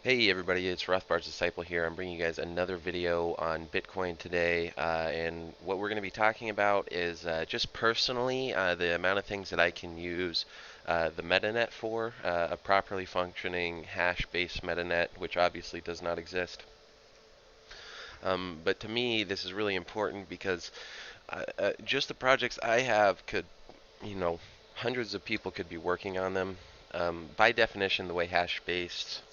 Hey everybody, it's Rothbard's Disciple here. I'm bringing you guys another video on Bitcoin today, and what we're going to be talking about is just personally the amount of things that I can use the metanet for, a properly functioning hash-based metanet, which obviously does not exist. But to me, this is really important because just the projects I have could, you know, hundreds of people could be working on them. By definition, the way hash-based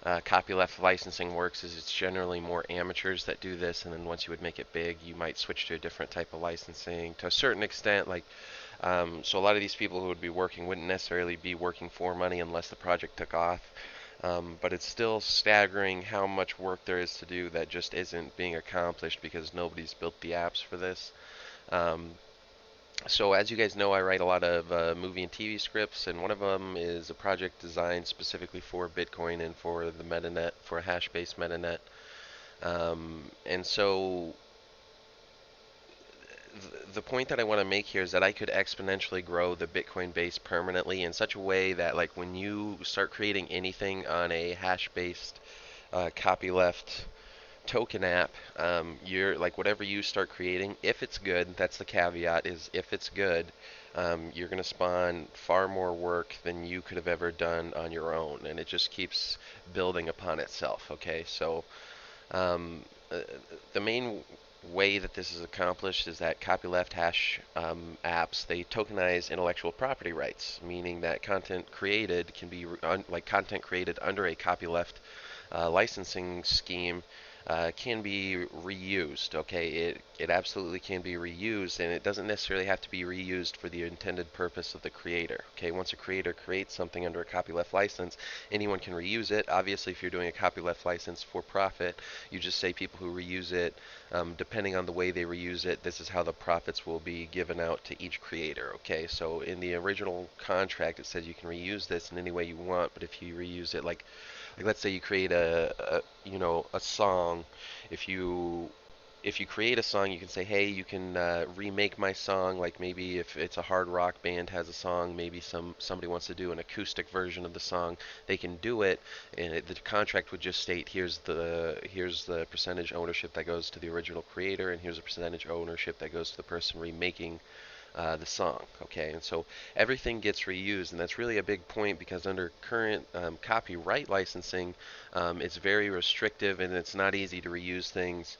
copyleft licensing works is it's generally more amateurs that do this, and then once you would make it big, you might switch to a different type of licensing to a certain extent. So a lot of these people who would be working wouldn't necessarily be working for money unless the project took off. But it's still staggering how much work there is to do that just isn't being accomplished because nobody's built the apps for this. Um, so as you guys know, I write a lot of movie and TV scripts, and one of them is a project designed specifically for Bitcoin and for the metanet, for a hash-based metanet. And so the point that I want to make here is that I could exponentially grow the Bitcoin base permanently in such a way that, like, when you start creating anything on a hash-based copyleft token app, you're like whatever you start creating, if it's good, that's the caveat, is if it's good, you're going to spawn far more work than you could have ever done on your own, and it just keeps building upon itself. Okay, so um, uh, the main way that this is accomplished is that copyleft hash apps, they tokenize intellectual property rights, meaning that content created can be like content created under a copyleft licensing scheme can be reused. Okay, it absolutely can be reused, and it doesn't necessarily have to be reused for the intended purpose of the creator. Okay, once a creator creates something under a copyleft license, anyone can reuse it. Obviously, if you're doing a copyleft license for profit, you just say people who reuse it, depending on the way they reuse it, this is how the profits will be given out to each creator. Okay, so in the original contract, it says you can reuse this in any way you want, but if you reuse it like let's say you create a song. If you create a song, you can say, hey, you can remake my song. Like maybe if it's a hard rock band has a song, maybe somebody wants to do an acoustic version of the song, they can do it, and the contract would just state here's the percentage ownership that goes to the original creator, and here's a percentage ownership that goes to the person remaking the song. Okay, and so everything gets reused, and that's really a big point because under current copyright licensing, it's very restrictive and it's not easy to reuse things.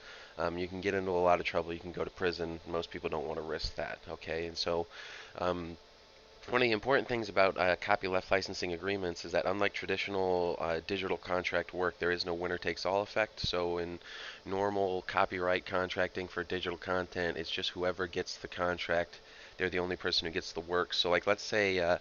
You can get into a lot of trouble. You can go to prison. Most people don't want to risk that. Okay, and so um, one of the important things about copyleft licensing agreements is that unlike traditional digital contract work, there is no winner takes all effect. So in normal copyright contracting for digital content, it's just whoever gets the contract, they're the only person who gets the work. So like let's say I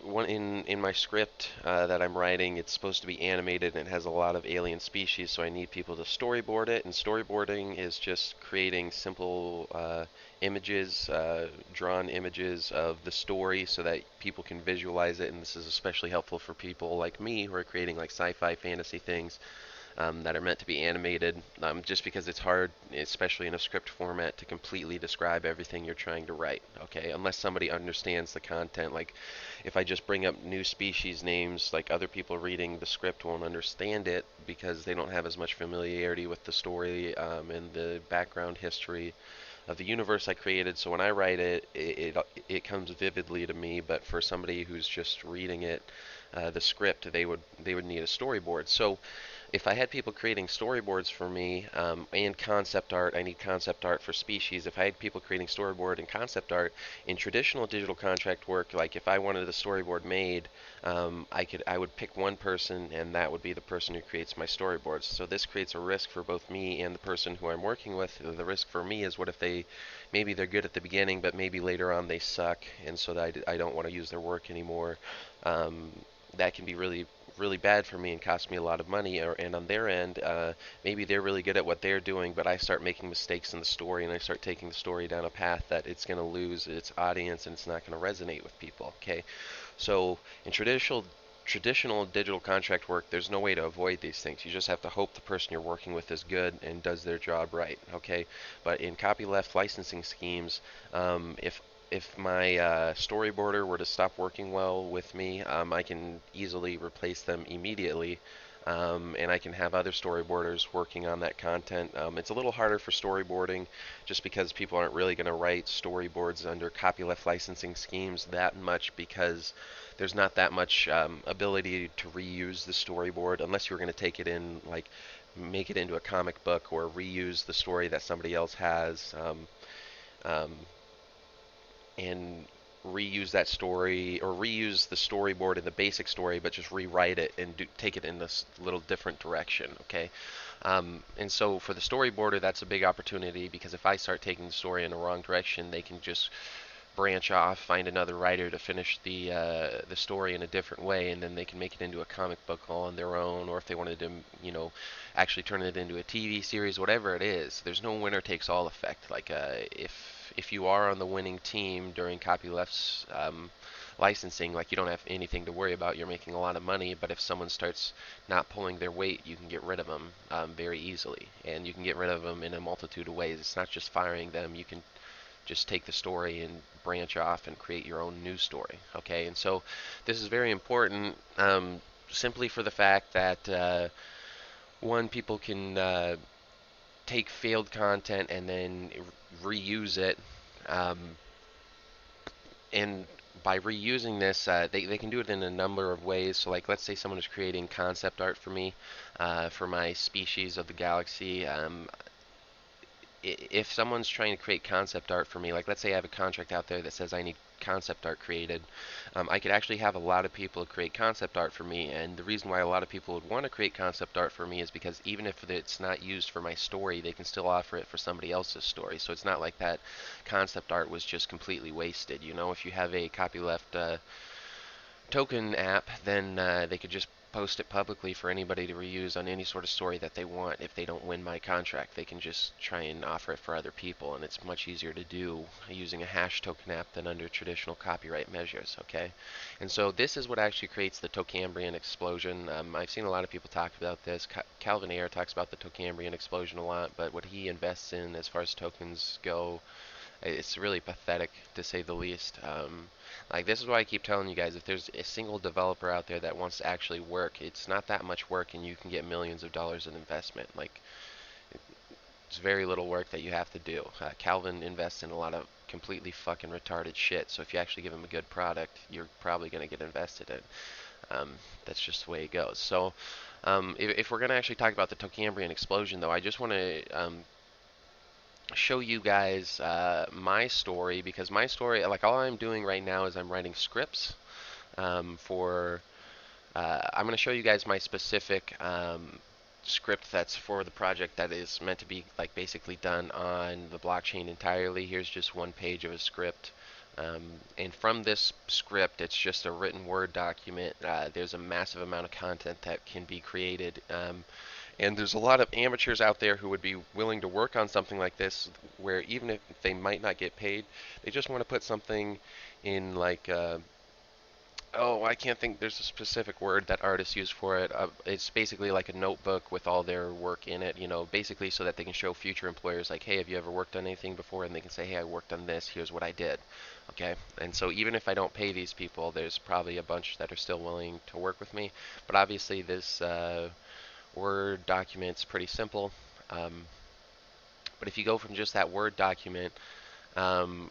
one in my script that I'm writing, it's supposed to be animated and it has a lot of alien species, so I need people to storyboard it. And storyboarding is just creating simple images, drawn images of the story, so that people can visualize it. And this is especially helpful for people like me who are creating like sci-fi fantasy things that are meant to be animated, just because it's hard, especially in a script format, to completely describe everything you're trying to write. Okay, unless somebody understands the content. Like, if I just bring up new species names, like other people reading the script won't understand it because they don't have as much familiarity with the story and the background history of the universe I created. So when I write it, it comes vividly to me. But for somebody who's just reading it, the script, they would need a storyboard. So if I had people creating storyboards for me and concept art, I need concept art for species. If I had people creating storyboard and concept art in traditional digital contract work, like if I wanted a storyboard made, I would pick one person, and that would be the person who creates my storyboards. So this creates a risk for both me and the person who I'm working with. The risk for me is, what if maybe they're good at the beginning, but maybe later on they suck, and so that I don't want to use their work anymore. Um, that can be really bad for me and cost me a lot of money. And on their end, maybe they're really good at what they're doing, but I start making mistakes in the story, and I start taking the story down a path that it's going to lose its audience and it's not going to resonate with people. Okay, so in traditional digital contract work, there's no way to avoid these things. You just have to hope the person you're working with is good and does their job right. Okay, but in copyleft licensing schemes, if if my storyboarder were to stop working well with me, I can easily replace them immediately, and I can have other storyboarders working on that content. It's a little harder for storyboarding just because people aren't really going to write storyboards under copyleft licensing schemes that much because there's not that much ability to reuse the storyboard unless you were going to take it in, like, make it into a comic book or reuse the story that somebody else has. Um, and reuse that story or reuse the storyboard in the basic story, but just rewrite it and take it in this little different direction. Okay, and so for the storyboarder, that's a big opportunity because if I start taking the story in the wrong direction, they can just branch off, find another writer to finish the story in a different way, and then they can make it into a comic book all on their own. Or if they wanted to, actually turn it into a TV series, whatever it is, there's no winner takes all effect. Like if you are on the winning team during copyleft's licensing, like you don't have anything to worry about. You're making a lot of money, but if someone starts not pulling their weight, you can get rid of them very easily, and you can get rid of them in a multitude of ways. It's not just firing them. You can just take the story and branch off and create your own new story. Okay, and so this is very important, simply for the fact that one, people can take failed content and then reuse it, um, and by reusing this, they can do it in a number of ways. So, like, let's say someone is creating concept art for me, for my species of the galaxy. If someone's trying to create concept art for me, like let's say I have a contract out there that says I need concept art created, I could actually have a lot of people create concept art for me. And the reason why a lot of people would want to create concept art for me is because even if it's not used for my story, they can still offer it for somebody else's story. So it's not like that concept art was just completely wasted. If you have a copyleft token app, then they could just post it publicly for anybody to reuse on any sort of story that they want. If they don't win my contract, they can just try and offer it for other people, and it's much easier to do using a hash token app than under traditional copyright measures. Okay, and so this is what actually creates the Tokambrian Explosion. I've seen a lot of people talk about this. Calvin Ayre talks about the Tokambrian Explosion a lot, but what he invests in as far as tokens go, it's really pathetic, to say the least. Like, this is why I keep telling you guys, if there's a single developer out there that wants to actually work, it's not that much work and you can get millions of dollars in investment. Like, it's very little work that you have to do. Calvin invests in a lot of completely fucking retarded shit, so if you actually give him a good product, you're probably going to get invested in. That's just the way it goes. So, if we're going to actually talk about the Tokambrian Explosion, though, I just want to show you guys my story, because my story, like, all I'm doing right now is I'm writing scripts for I'm going to show you guys my specific script that's for the project that is meant to be, like, basically done on the blockchain entirely. Here's just one page of a script, and from this script, it's just a written Word document. There's a massive amount of content that can be created, and there's a lot of amateurs out there who would be willing to work on something like this, where even if they might not get paid, they just want to put something in, like, oh, I can't think, there's a specific word that artists use for it. It's basically like a notebook with all their work in it, basically so that they can show future employers, like, hey, have you ever worked on anything before? And they can say, hey, I worked on this, here's what I did. Okay, and so even if I don't pay these people, there's probably a bunch that are still willing to work with me. But obviously this Word document's pretty simple. But if you go from just that Word document, um,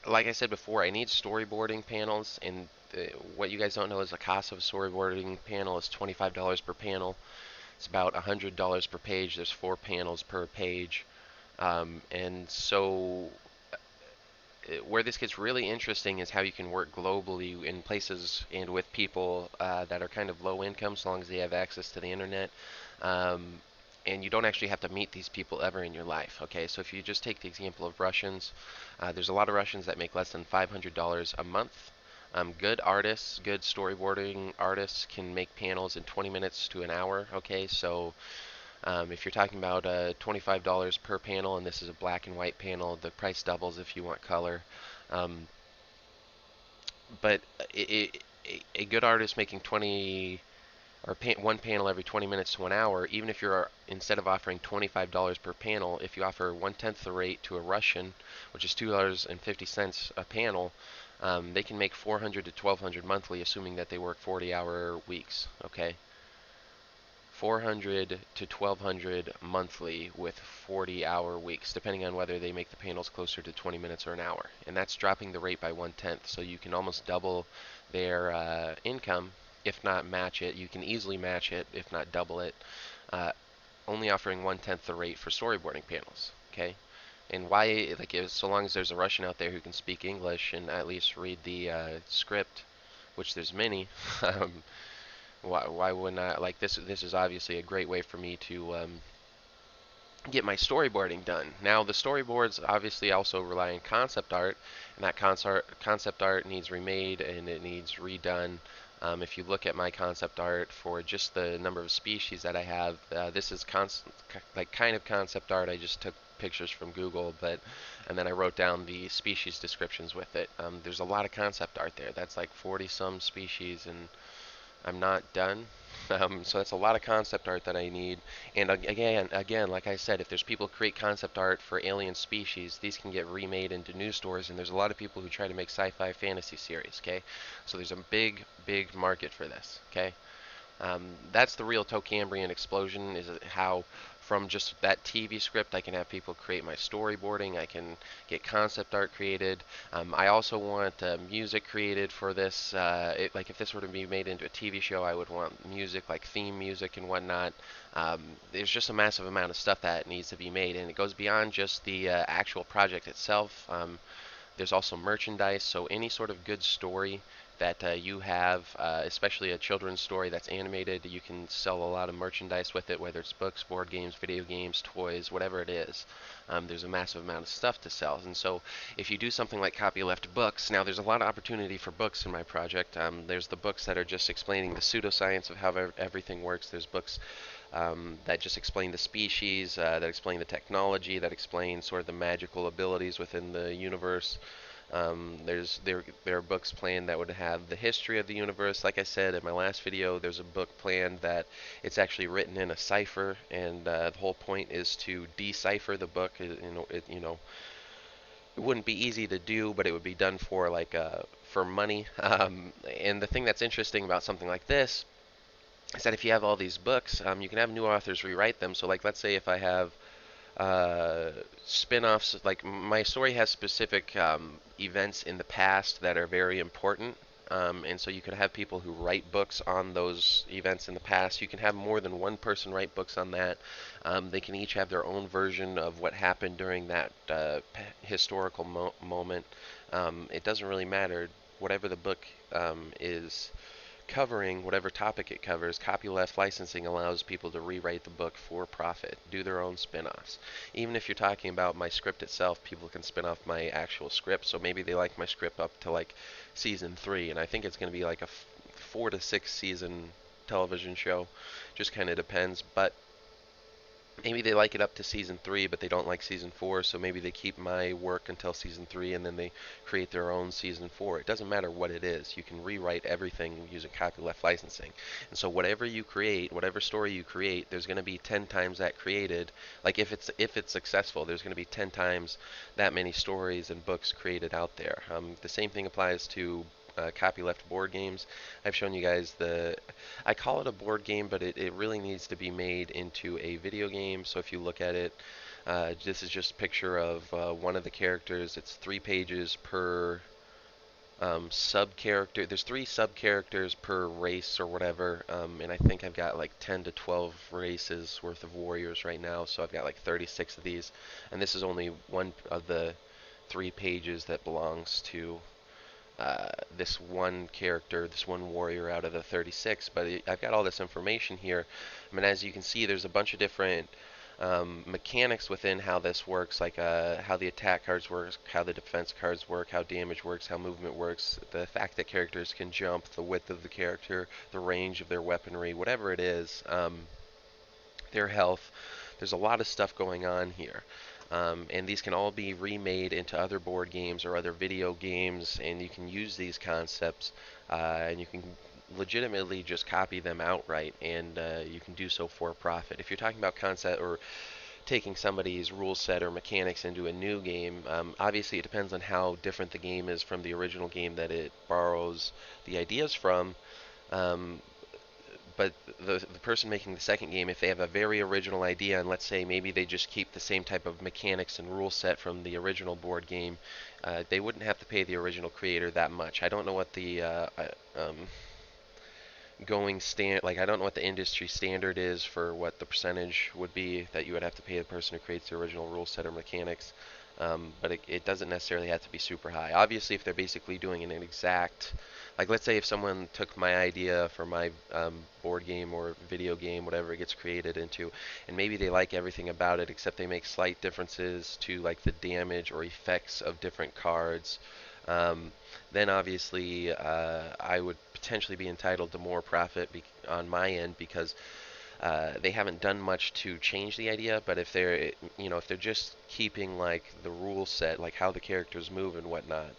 like I said before, I need storyboarding panels, and what you guys don't know is the cost of a storyboarding panel is $25 per panel. It's about $100 per page. There's 4 panels per page, and so where this gets really interesting is how you can work globally in places and with people that are kind of low income, so long as they have access to the internet. And you don't actually have to meet these people ever in your life. Okay, so if you just take the example of Russians, there's a lot of Russians that make less than $500 a month. Good artists, good storyboarding artists can make panels in 20 minutes to an hour. Okay, so if you're talking about $25 per panel, and this is a black and white panel, the price doubles if you want color. But a good artist making or one panel every 20 minutes to 1 hour, even if you're, instead of offering $25 per panel, if you offer 1/10 the rate to a Russian, which is $2.50 a panel, they can make 400 to 1200 monthly, assuming that they work 40-hour weeks. Okay, 400 to 1200 monthly with 40-hour weeks, depending on whether they make the panels closer to 20 minutes or an hour. And that's dropping the rate by 1/10. So you can almost double their income, if not match it. You can easily match it, if not double it, uh, only offering 1/10 the rate for storyboarding panels. Okay? And why, like, so long as there's a Russian out there who can speak English and at least read the script, which there's many, why wouldn't I, like, this is obviously a great way for me to get my storyboarding done. Now, the storyboards obviously also rely on concept art, and that concept art needs remade and it needs redone. If you look at my concept art for just the number of species that I have, this is like kind of concept art. I just took pictures from Google, and then I wrote down the species descriptions with it. There's a lot of concept art there. That's like 40 some species, and I'm not done. So that's a lot of concept art that I need. And again, like I said, if there's people who create concept art for alien species, these can get remade into news stories. And there's a lot of people who try to make sci-fi fantasy series. Okay, so there's a big market for this. Okay, that's the real Tokambrian Explosion. Is how from just that TV script I can have people create my storyboarding. I can get concept art created. I also want music created for this. Like if this were to be made into a TV show, I would want music, like theme music and whatnot. There's just a massive amount of stuff that needs to be made, and it goes beyond just the actual project itself. There's also merchandise, so any sort of good story that you have, especially a children's story that's animated, you can sell a lot of merchandise with it, whether it's books, board games, video games, toys, whatever it is. There's a massive amount of stuff to sell. And so if you do something like copyleft books, now there's a lot of opportunity for books in my project. There's the books that are just explaining the pseudoscience of how everything works. There's books that just explain the species, that explain the technology, that explain sort of the magical abilities within the universe. There are books planned that would have the history of the universe. Like I said in my last video, there's a book planned that it's actually written in a cipher, and the whole point is to decipher the book. It wouldn't be easy to do, but it would be done for for money. And the thing that's interesting about something like this is that if you have all these books, you can have new authors rewrite them. So like let's say if I have spin-offs, like my story has specific events in the past that are very important, and so you can have people who write books on those events in the past. You can have more than one person write books on that. They can each have their own version of what happened during that historical moment. It doesn't really matter. Whatever the book is covering, whatever topic it covers, copyleft licensing allows people to rewrite the book for profit, do their own spin-offs. Even if you're talking about my script itself, people can spin off my actual script. So maybe they like my script up to like season 3, and I think it's going to be like a 4 to 6 season television show. Just kind of depends, but maybe they like it up to season 3, but they don't like season 4, so maybe they keep my work until season 3 and then they create their own season 4. It doesn't matter what it is. You can rewrite everything using copyleft licensing. And so whatever you create, whatever story you create, there's going to be 10 times that created. Like if it's successful, there's going to be 10 times that many stories and books created out there. The same thing applies to copyleft board games. I've shown you guys I call it a board game, but it really needs to be made into a video game. So if you look at it, this is just a picture of one of the characters. It's 3 pages per sub-character. There's 3 sub-characters per race or whatever, and I think I've got like 10 to 12 races worth of warriors right now, so I've got like 36 of these, and this is only one of the 3 pages that belongs to this one character, this one warrior out of the 36, but I've got all this information here. I mean, as you can see, there's a bunch of different mechanics within how this works, like how the attack cards work, how the defense cards work, how damage works, how movement works, the fact that characters can jump, the width of the character, the range of their weaponry, whatever it is, their health. There's a lot of stuff going on here. And these can all be remade into other board games or other video games, and you can use these concepts, and you can legitimately just copy them outright, and you can do so for a profit. If you're talking about concept or taking somebody's rule set or mechanics into a new game, obviously it depends on how different the game is from the original game that it borrows the ideas from. Um, but the person making the second game, if they have a very original idea, and let's say maybe they just keep the same type of mechanics and rule set from the original board game, they wouldn't have to pay the original creator that much. I don't know what the going stand like I don't know what the industry standard is for what the percentage would be that you would have to pay the person who creates the original rule set or mechanics. But it doesn't necessarily have to be super high. Obviously, if they're basically doing an exact, like let's say if someone took my idea for my board game or video game, whatever it gets created into, and maybe they like everything about it except they make slight differences to like the damage or effects of different cards, um, then obviously I would potentially be entitled to more profit on my end because they haven't done much to change the idea. But if they're, if they're just keeping like the rule set, like how the characters move and whatnot,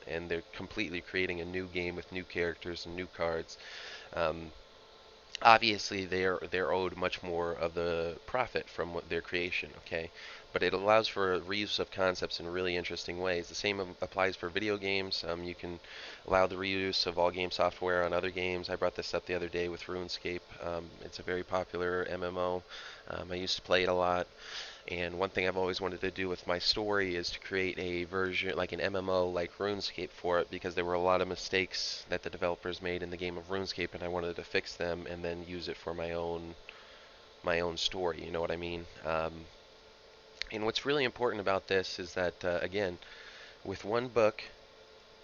and they're completely creating a new game with new characters and new cards, um, obviously they're owed much more of the profit from their creation. Okay, but it allows for reuse of concepts in really interesting ways. The same applies for video games. You can allow the reuse of all game software on other games. I brought this up the other day with RuneScape. It's a very popular MMO. I used to play it a lot. And one thing I've always wanted to do with my story is to create a version, like an MMO like RuneScape for it, because there were a lot of mistakes that the developers made in the game of RuneScape, and I wanted to fix them and then use it for my own story. You know what I mean? And what's really important about this is that, again, with one book,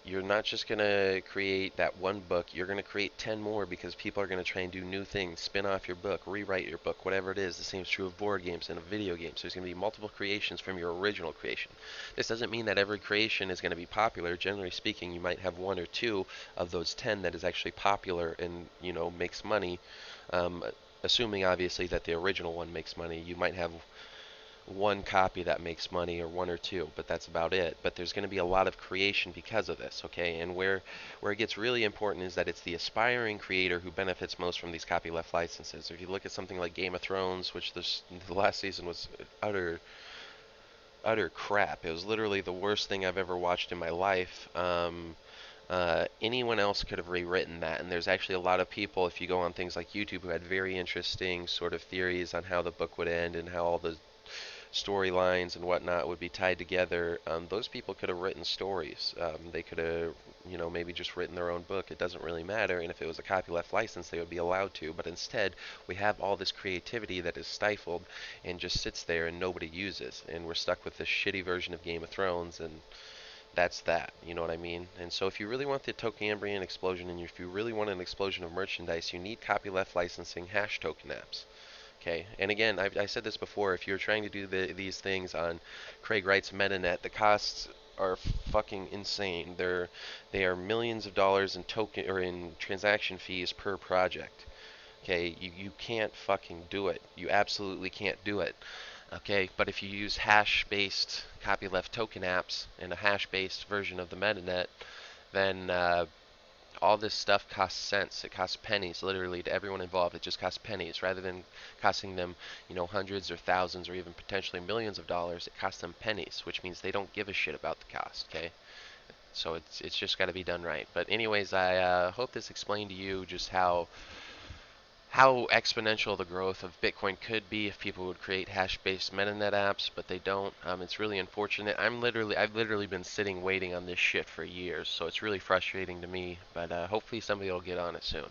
you're not just going to create that one book, you're going to create 10 more because people are going to try and do new things, spin off your book, rewrite your book, whatever it is. The same is true of board games and of video games. There's going to be multiple creations from your original creation. This doesn't mean that every creation is going to be popular. Generally speaking, you might have one or two of those 10 that is actually popular and, makes money. Um, Assuming obviously that the original one makes money, you might have one copy that makes money or one or two, but that's about it. But there's going to be a lot of creation because of this, okay? And where it gets really important is that it's the aspiring creator who benefits most from these copyleft licenses. If you look at something like Game of Thrones, which the last season was utter crap. It was literally the worst thing I've ever watched in my life. Anyone else could have rewritten that, and there's actually a lot of people, if you go on things like YouTube, who had very interesting sort of theories on how the book would end and how all the storylines and whatnot would be tied together. Those people could have written stories. They could have, maybe just written their own book. It doesn't really matter. And if it was a copyleft license, they would be allowed to. But instead, we have all this creativity that is stifled and just sits there and nobody uses. And we're stuck with this shitty version of Game of Thrones, and that's that. You know what I mean? And so if you really want the Tokambrian Explosion, and if you really want an explosion of merchandise, you need copyleft licensing hash token apps. Okay, and again, I said this before, if you're trying to do these things on Craig Wright's MetaNet, the costs are fucking insane. They are millions of dollars in token or in transaction fees per project. Okay, you can't fucking do it. You absolutely can't do it. Okay, but if you use hash-based copyleft token apps and a hash-based version of the MetaNet, then all this stuff costs cents. It costs pennies, literally, to everyone involved. It just costs pennies. Rather than costing them, hundreds or thousands or even potentially millions of dollars, it costs them pennies, which means they don't give a shit about the cost, okay? So it's just got to be done right. But anyways, I hope this explained to you just how exponential the growth of Bitcoin could be if people would create hash-based MetaNet apps, but they don't. It's really unfortunate. I've literally been sitting waiting on this shit for years, so it's really frustrating to me. But hopefully somebody will get on it soon.